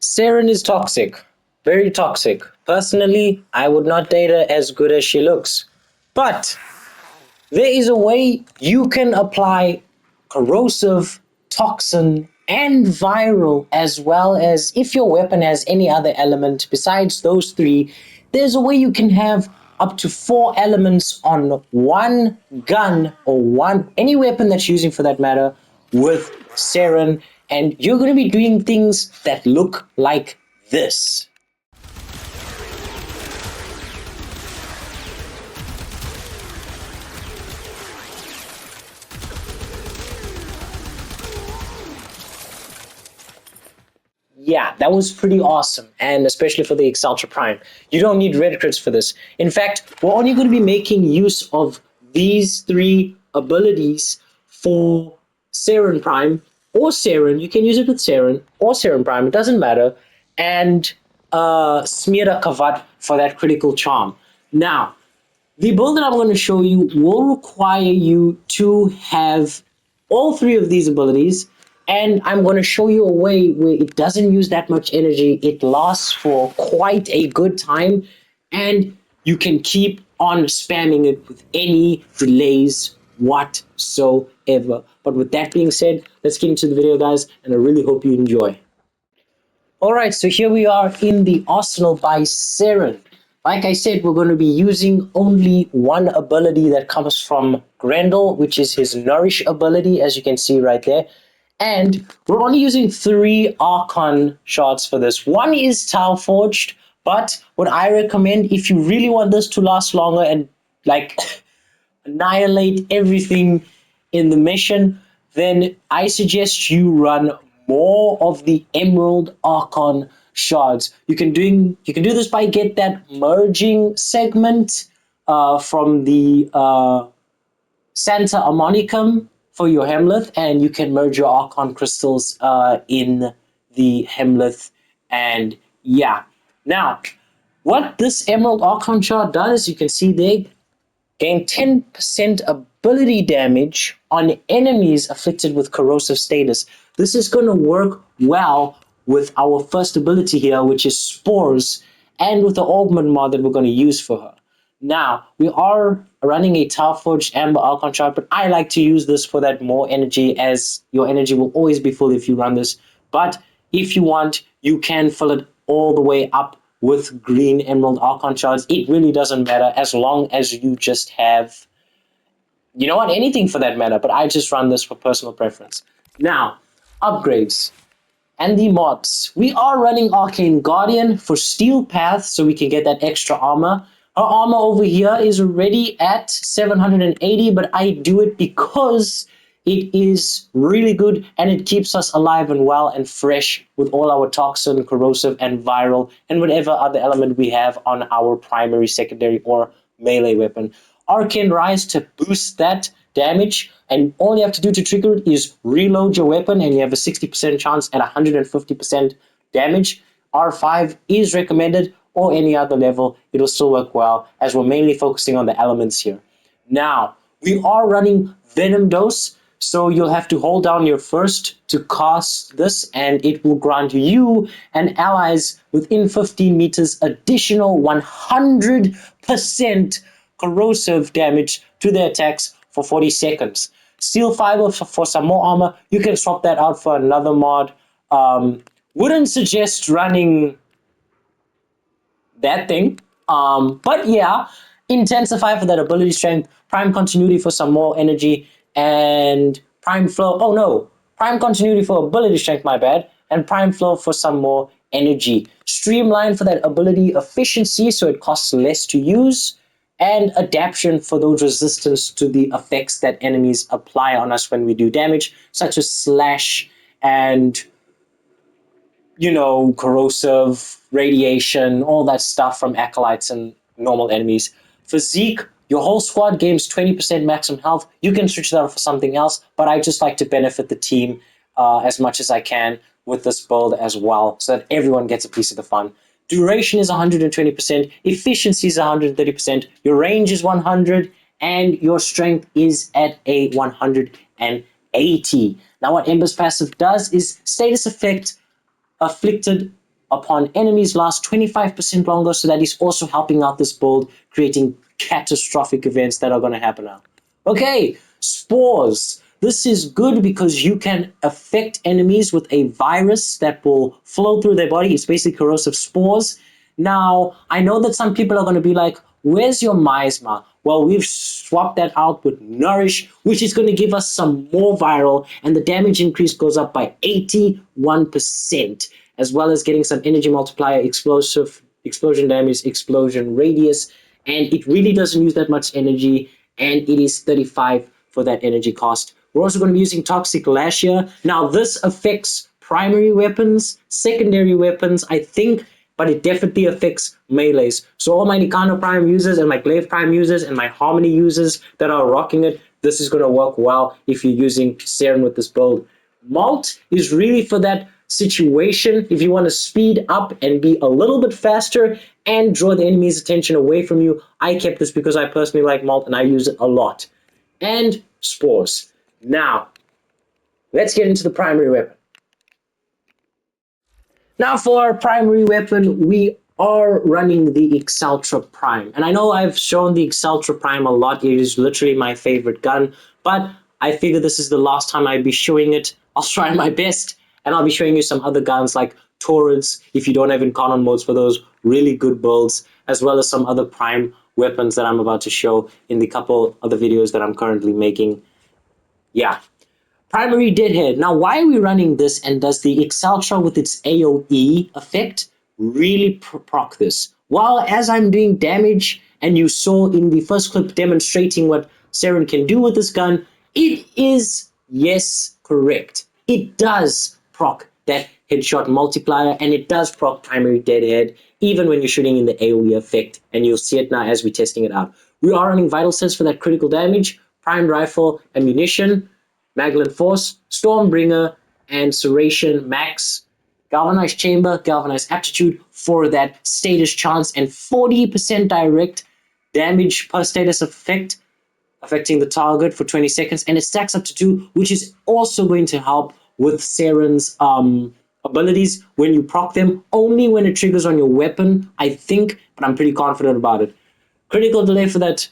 Saryn is toxic. Very toxic. Personally, I would not date her as good as she looks. But there is a way you can apply corrosive, toxin, and viral, as well as if your weapon has any other element besides those three, there's a way you can have up to 4 elements on one gun or one any weapon that's using for that matter with Saryn, and you're going to be doing things that look like this. Yeah, that was pretty awesome, and especially for the Exaltra Prime. You don't need red crits for this. In fact, we're only going to be making use of these 3 abilities for Saryn Prime or Saryn. You can use it with Saryn or Saryn Prime, it doesn't matter. And Smira Kavat for that critical charm. Now, the build that I'm going to show you will require you to have all 3 of these abilities, and I'm going to show you a way where it doesn't use that much energy, it lasts for quite a good time, and you can keep on spamming it with any delays whatsoever. But with that being said, let's get into the video, guys, and I really hope you enjoy. Alright, so here we are in the arsenal by Saryn. Like I said, we're going to be using only one ability that comes from Grendel, which is his Nourish ability, as you can see right there. And we're only using 3 Archon shards for this. One is Tile Forged, but what I recommend, if you really want this to last longer and like annihilate everything in the mission, then I suggest you run more of the Emerald Archon shards. You can do this by get that merging segment from the Santa Amonicum for your Hemlith, and you can merge your Archon crystals in the Hemlith. And yeah, now what this Emerald Archon shard does, you can see there, gain 10% ability damage on enemies afflicted with corrosive status. This is going to work well with our first ability here, which is Spores, and with the Augment mod that we're going to use for her. Now, we are running a Tile Forged Amber Archon shard, but I like to use this for that more energy, as your energy will always be full if you run this. But if you want, you can fill it all the way up with green Emerald Archon shards. It really doesn't matter as long as you just have, you know what, anything for that matter, but I just run this for personal preference. Now, upgrades and the mods. We are running Arcane Guardian for Steel Path so we can get that extra armor. Our armor over here is already at 780, but I do it because it is really good and it keeps us alive and well and fresh with all our toxin, corrosive, and viral, and whatever other element we have on our primary, secondary, or melee weapon. Arcane Rise to boost that damage, and all you have to do to trigger it is reload your weapon, and you have a 60% chance at 150% damage. R5 is recommended, or any other level, it'll still work well, as we're mainly focusing on the elements here. Now, we are running Venom Dose, so you'll have to hold down your first to cast this, and it will grant you and allies within 15 meters additional 100% corrosive damage to their attacks for 40 seconds. Steel Fiber for some more armor. You can swap that out for another mod. Wouldn't suggest running that thing. But yeah, Intensify for that ability strength, Prime Continuity for some more energy, and Prime Flow, oh no, Prime Continuity for ability strength, my bad, and Prime Flow for some more energy. Streamline for that ability efficiency, so it costs less to use, and Adaption for those resistance to the effects that enemies apply on us when we do damage, such as Slash and, you know, corrosive, radiation, all that stuff from acolytes and normal enemies. Physique, your whole squad gains 20% maximum health. You can switch that out for something else, but I just like to benefit the team as much as I can with this build as well, so that everyone gets a piece of the fun. Duration is 120%, efficiency is 130%, your range is 100, and your strength is at a 180. Now what Ember's passive does is status effect afflicted upon enemies last 25% longer, so that is also helping out this build, creating catastrophic events that are going to happen now. Okay, spores. This is good because you can affect enemies with a virus that will flow through their body. It's basically corrosive spores. Now, I know that some people are going to be like, where's your miasma? Well, we've swapped that out with nourish, which is going to give us some more viral, and the damage increase goes up by 81%, as well as getting some energy multiplier, explosion damage, explosion radius, and it really doesn't use that much energy, and it is 35 for that energy cost. We're also going to be using Toxic Lash here. Now, this affects primary weapons, secondary weapons, I think, but it definitely affects melees. So all my Nikano Prime users and my Glaive Prime users and my Harmony users that are rocking it, this is going to work well if you're using Saryn with this build. Malt is really for that situation if you want to speed up and be a little bit faster and draw the enemy's attention away from you. I kept this because I personally like Malt and I use it a lot. And Spores. Now, let's get into the primary weapon. Now for our primary weapon, we are running the Exaltra Prime. And I know I've shown the Exaltra Prime a lot. It is literally my favorite gun. But I figure this is the last time I'd be showing it. I'll try my best. And I'll be showing you some other guns like Torrents, if you don't have Incarnon modes for those really good builds, as well as some other Prime weapons that I'm about to show in the couple other videos that I'm currently making. Yeah. Primary Deadhead. Now, why are we running this, and does the Exaltra with its AoE effect really proc this? Well, as I'm doing damage, and you saw in the first clip demonstrating what Saryn can do with this gun, it is, yes, correct. It does proc that headshot multiplier, and it does proc Primary Deadhead, even when you're shooting in the AoE effect, and you'll see it now as we're testing it out. We are running Vital Sense for that critical damage, Primed Rifle, Ammunition, Maglin Force, Stormbringer, and Serration Max, Galvanized Chamber, Galvanized Aptitude for that status chance, and 40% direct damage per status effect, affecting the target for 20 seconds, and it stacks up to 2, which is also going to help with Saryn's abilities when you proc them, only when it triggers on your weapon, I think, but I'm pretty confident about it. Critical delay for that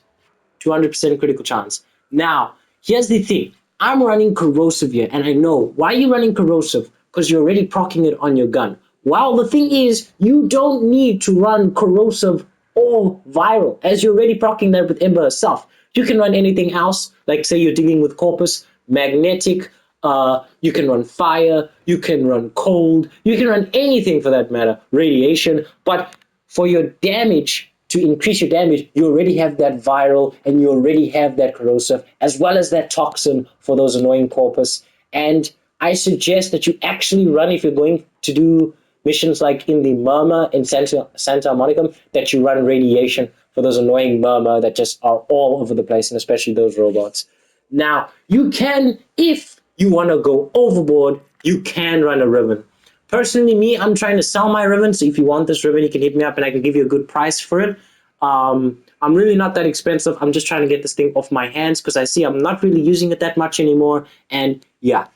200% critical chance. Now, here's the thing. I'm running Corrosive here, and I know. Why are you running Corrosive? Because you're already proccing it on your gun. Well, the thing is, you don't need to run Corrosive or Viral, as you're already proccing that with Ember herself. You can run anything else, like say you're dealing with Corpus, Magnetic, you can run Fire, you can run Cold, you can run anything for that matter, Radiation, but for your damage, to increase your damage, you already have that Viral and you already have that Corrosive, as well as that Toxin for those annoying Corpus. And I suggest that you actually run, if you're going to do missions like in the Murmur in Santa Monicum, that you run Radiation for those annoying Murmur that just are all over the place, and especially those robots. Now, you can, if you want to go overboard, you can run a Riven. Personally, me, I'm trying to sell my Riven, so if you want this Riven, you can hit me up and I can give you a good price for it. I'm really not that expensive. I'm just trying to get this thing off my hands because I see I'm not really using it that much anymore. And yeah,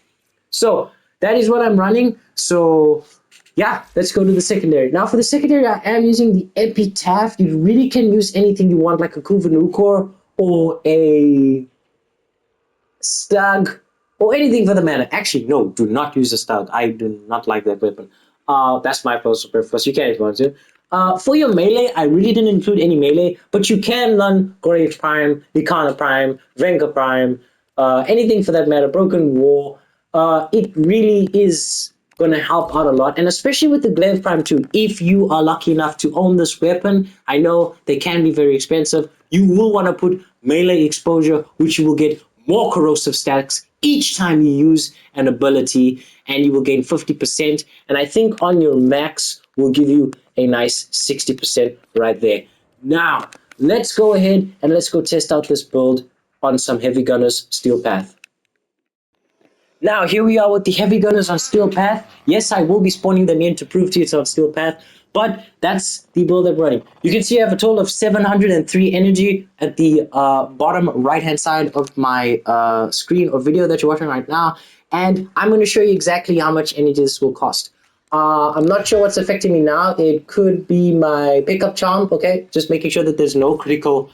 so that is what I'm running. So yeah, let's go to the secondary. Now for the secondary, I am using the Epitaph. You really can use anything you want, like a Kuvanukor or a Stag, or anything for the matter. Actually, no, do not use a Stag. I do not like that weapon. That's my personal preference. You can if you want to. For your melee, I really didn't include any melee, but you can run Grave Prime, Nikana Prime, Venka Prime, anything for that matter, Broken War. It really is going to help out a lot, and especially with the Glaive Prime too. If you are lucky enough to own this weapon, I know they can be very expensive. You will want to put melee exposure, which you will get more corrosive stacks each time you use an ability, and you will gain 50%. And I think on your max will give you a nice 60% right there. Now, let's go ahead and let's go test out this build on some Heavy Gunners Steel Path. Now, here we are with the Heavy Gunners on Steel Path. Yes, I will be spawning them in to prove to you it's on Steel Path, but that's the build I'm running. You can see I have a total of 703 energy at the bottom right-hand side of my screen or video that you're watching right now, and I'm going to show you exactly how much energy this will cost. I'm not sure what's affecting me now. It could be my pickup charm, okay? Just making sure that there's no critical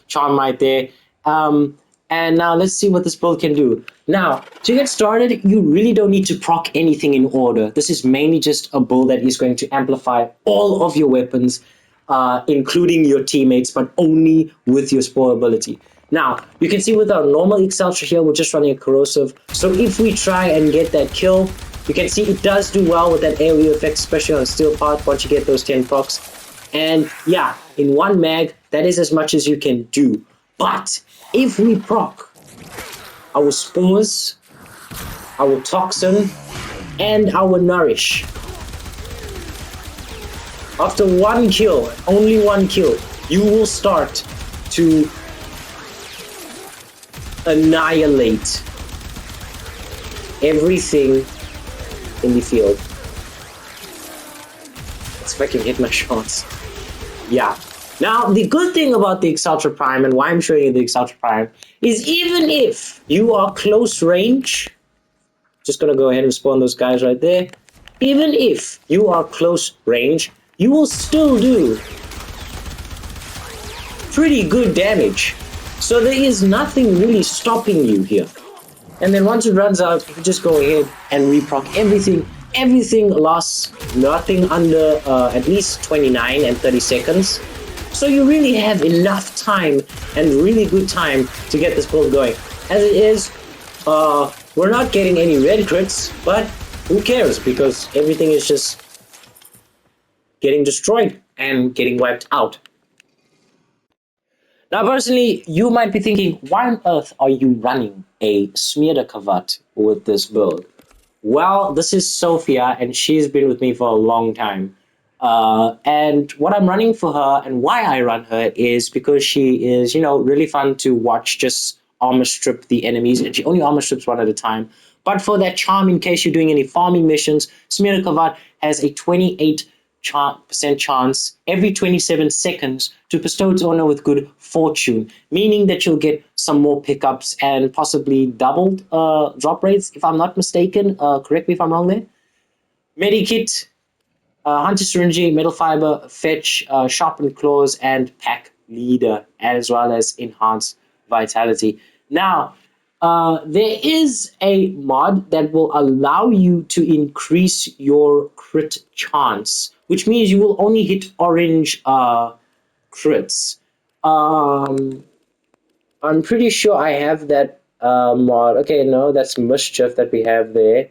charm right there. And now let's see what this build can do. Now, to get started, you really don't need to proc anything in order. This is mainly just a build that is going to amplify all of your weapons, including your teammates, but only with your spore ability. Now, you can see with our normal Exceltra here, we're just running a corrosive. So if we try and get that kill, you can see it does do well with that AoE effect, especially on a steel part once you get those 10 procs. And yeah, in one mag, that is as much as you can do. But if we proc our spores, our toxin, and our nourish, after one kill, only one kill, you will start to annihilate everything in the field. Let's see if I can hit my shots. Yeah. Now, the good thing about the Exceltra Prime, and why I'm showing you the Exceltra Prime, is even if you are close range, just gonna go ahead and spawn those guys right there. Even if you are close range, you will still do pretty good damage. So there is nothing really stopping you here. And then once it runs out, you can just go ahead and reproc everything. Everything lasts nothing under at least 29 and 30 seconds. So you really have enough time and really good time to get this build going. As it is, we're not getting any red crits, but who cares? Because everything is just getting destroyed and getting wiped out. Now, personally, you might be thinking, why on earth are you running a smeared kavat with this build? Well, this is Sophia, and she's been with me for a long time. And what I'm running for her and why I run her is because she is, really fun to watch just armor strip the enemies, and she only armor strips one at a time. But for that charm, in case you're doing any farming missions, Smear Kavat has a 28% chance every 27 seconds to bestow its owner with good fortune, meaning that you'll get some more pickups and possibly doubled drop rates, if I'm not mistaken. Correct me if I'm wrong there. Medikit, Hunter Syringe, Metal Fiber, Fetch, Sharpened Claws, and Pack Leader, as well as Enhanced Vitality. Now, there is a mod that will allow you to increase your crit chance, which means you will only hit orange crits. I'm pretty sure I have that mod. Okay, no, that's Mischief that we have there.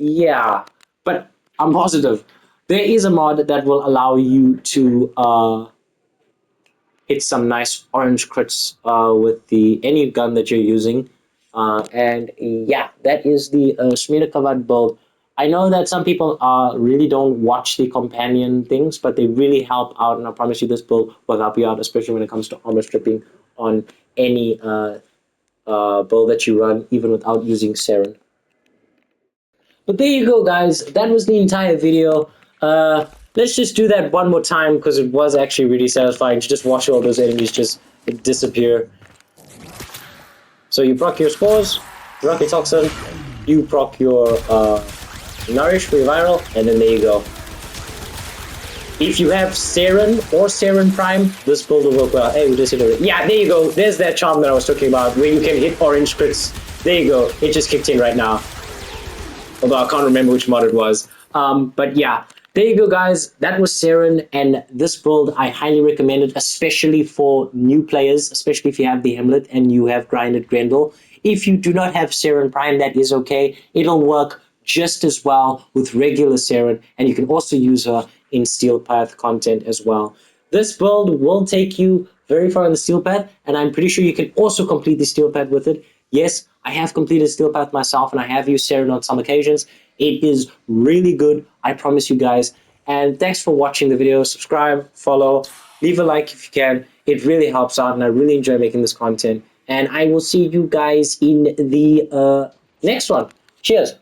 Yeah, but I'm positive. There is a mod that will allow you to hit some nice orange crits with any gun that you're using. And yeah, that is the Shmira Kavad build. I know that some people really don't watch the companion things, but they really help out, and I promise you this build will help you out, especially when it comes to armor stripping on any build that you run, even without using Saryn. But there you go, guys. That was the entire video. Let's just do that one more time because it was actually really satisfying to just watch all those enemies just disappear. So you proc your spores, you proc your toxin, you proc your nourish for your viral, and then there you go. If you have Saryn or Saryn Prime, this build will work well. Hey, we just hit it. Yeah, there you go. There's that charm that I was talking about where you can hit orange crits. There you go. It just kicked in right now. Although I can't remember which mod it was. But yeah, there you go, guys. That was Saryn, and this build I highly recommend it, especially for new players, especially if you have the Hemlet and you have grinded Grendel. If you do not have Saryn Prime, that is okay. It'll work just as well with regular Saryn, and you can also use her in Steel Path content as well. This build will take you very far in the Steel Path, and I'm pretty sure you can also complete the Steel Path with it. Yes, I have completed Steel Path myself, and I have used Saryn on some occasions. It is really good, I promise you guys. And thanks for watching the video. Subscribe, follow, leave a like if you can. It really helps out, and I really enjoy making this content. And I will see you guys in the next one. Cheers.